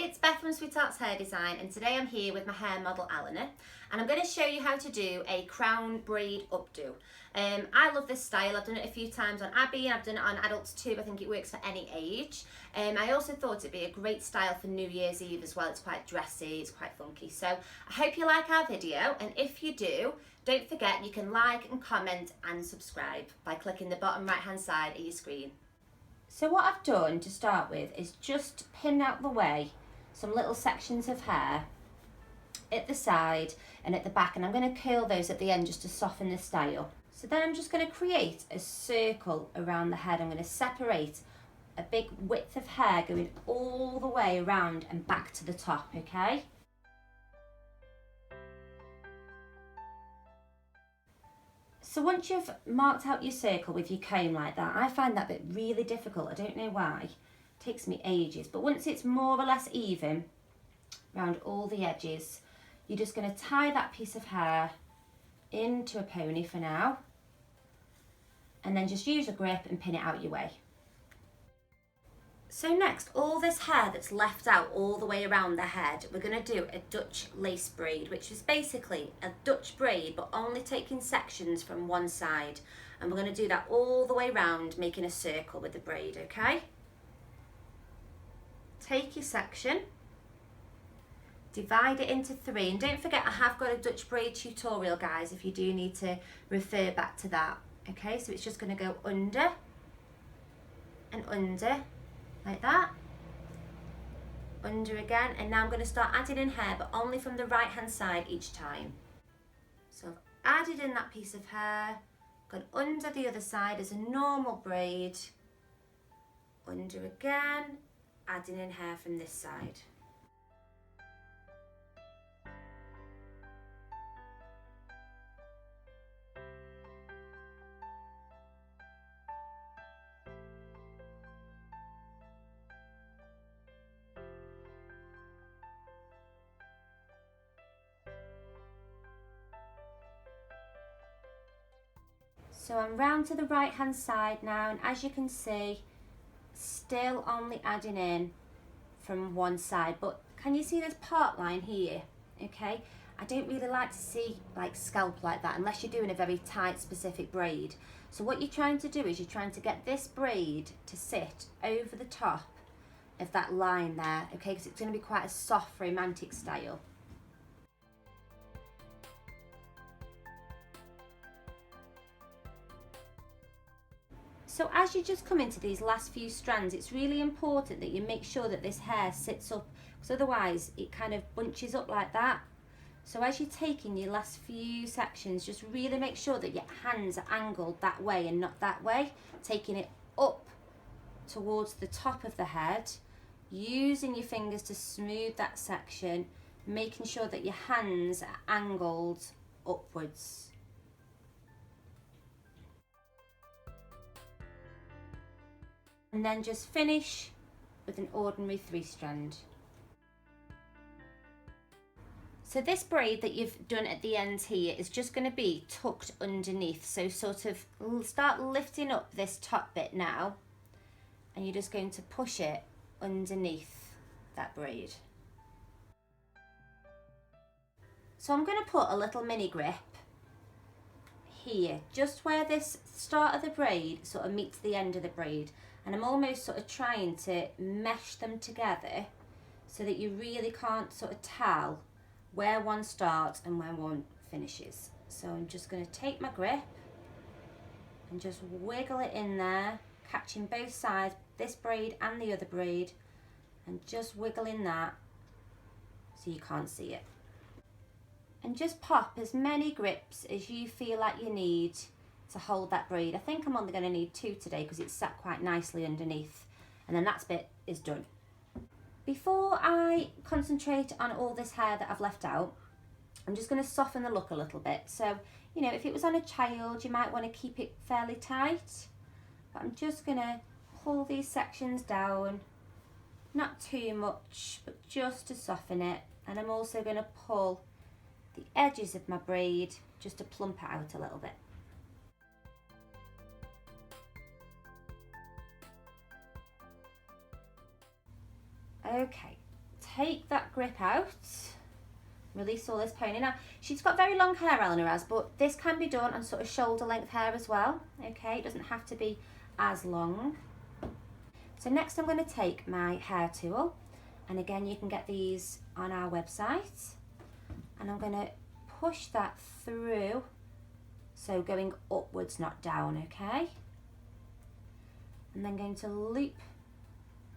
it's Beth from SweetHearts Hair Design, and today I'm here with my hair model Eleanor, and I'm going to show you how to do a crown braid updo. I love this style. I've done it a few times on Abby and I've done it on adults too. I think it works for any age. I also thought it'd be a great style for New Year's Eve as well. It's quite dressy, it's quite funky. So I hope you like our video, and if you do, don't forget you can like and comment and subscribe by clicking the bottom right hand side of your screen. So what I've done to start with is just pin out the way some little sections of hair at the side and at the back, and I'm going to curl those at the end just to soften the style. So then I'm just going to create a circle around the head. I'm going to separate a big width of hair going all the way around and back to the top, okay? So once you've marked out your circle with your comb like that, I find that bit really difficult. I don't know why. It takes me ages. But once it's more or less even around all the edges, you're just going to tie that piece of hair into a pony for now. And then just use a grip and pin it out your way. So next, all this hair that's left out all the way around the head, we're going to do a Dutch lace braid, which is basically a Dutch braid but only taking sections from one side. And we're going to do that all the way around, making a circle with the braid, okay? Take your section, divide it into 3, and don't forget I have got a Dutch braid tutorial, guys, if you do need to refer back to that. Okay, so it's just going to go under and under, like that, under again, and now I'm going to start adding in hair, but only from the right hand side each time. So I've added in that piece of hair, gone under the other side as a normal braid, under again, adding in hair from this side. So I'm round to the right hand side now, and as you can see, still only adding in from one side, but can you see this part line here? Okay, I don't really like to see like scalp like that unless you're doing a very tight specific braid. So what you're trying to do is you're trying to get this braid to sit over the top of that line there, okay, because it's going to be quite a soft romantic style. So as you just come into these last few strands, it's really important that you make sure that this hair sits up, because otherwise it kind of bunches up like that. So as you're taking your last few sections, just really make sure that your hands are angled that way and not that way, taking it up towards the top of the head, using your fingers to smooth that section, making sure that your hands are angled upwards. And then just finish with an ordinary 3-strand. So this braid that you've done at the end here is just going to be tucked underneath. So sort of start lifting up this top bit now, and you're just going to push it underneath that braid. So I'm going to put a little mini grip here, just where this start of the braid sort of meets the end of the braid. And I'm almost sort of trying to mesh them together so that you really can't sort of tell where one starts and where one finishes. So I'm just going to take my grip and just wiggle it in there, catching both sides, this braid and the other braid, and just wiggling that so you can't see it. And just pop as many grips as you feel like you need to hold that braid. I think I'm only going to need 2 today because it's sat quite nicely underneath, and then that bit is done. Before I concentrate on all this hair that I've left out, I'm just going to soften the look a little bit. So, you know, if it was on a child, you might want to keep it fairly tight, but I'm just going to pull these sections down, not too much, but just to soften it. And I'm also going to pull the edges of my braid just to plump it out a little bit. Okay, take that grip out, release all this pony. Now, she's got very long hair, Eleanor has, but this can be done on sort of shoulder length hair as well. Okay, it doesn't have to be as long. So next I'm going to take my hair tool, and again you can get these on our website, and I'm going to push that through, so going upwards, not down, okay? And then going to loop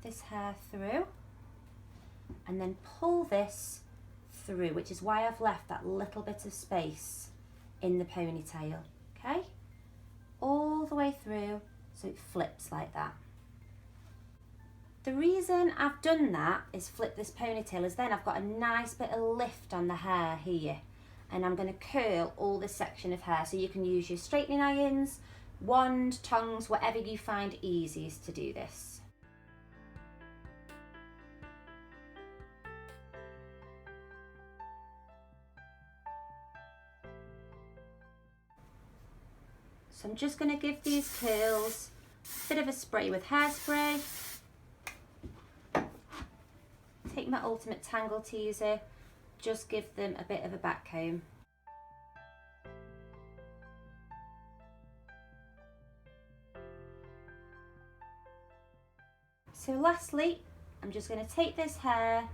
this hair through, and then pull this through, which is why I've left that little bit of space in the ponytail, okay? All the way through, so it flips like that. The reason I've done that is flip this ponytail is then I've got a nice bit of lift on the hair here, and I'm going to curl all this section of hair, so you can use your straightening irons, wand, tongs, whatever you find easiest to do this. So I'm just going to give these curls a bit of a spray with hairspray. Take my Ultimate Tangle Teaser, just give them a bit of a back comb. So lastly, I'm just going to take this hair,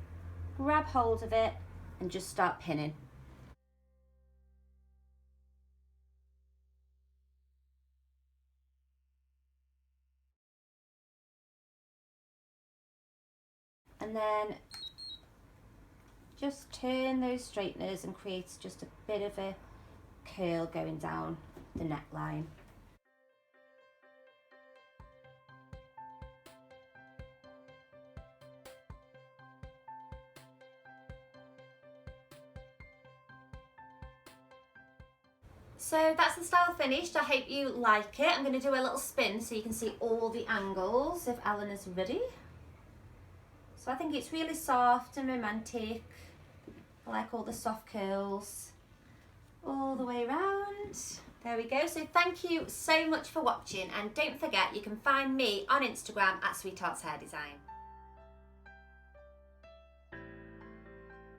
grab hold of it, and just start pinning. And then just turn those straighteners and create just a bit of a curl going down the neckline. So that's the style finished. I hope you like it. I'm going to do a little spin so you can see all the angles if Eleanor's ready. So I think it's really soft and romantic. I like all the soft curls all the way around. There we go. So thank you so much for watching, and don't forget you can find me on Instagram at SweetHearts Hair Design.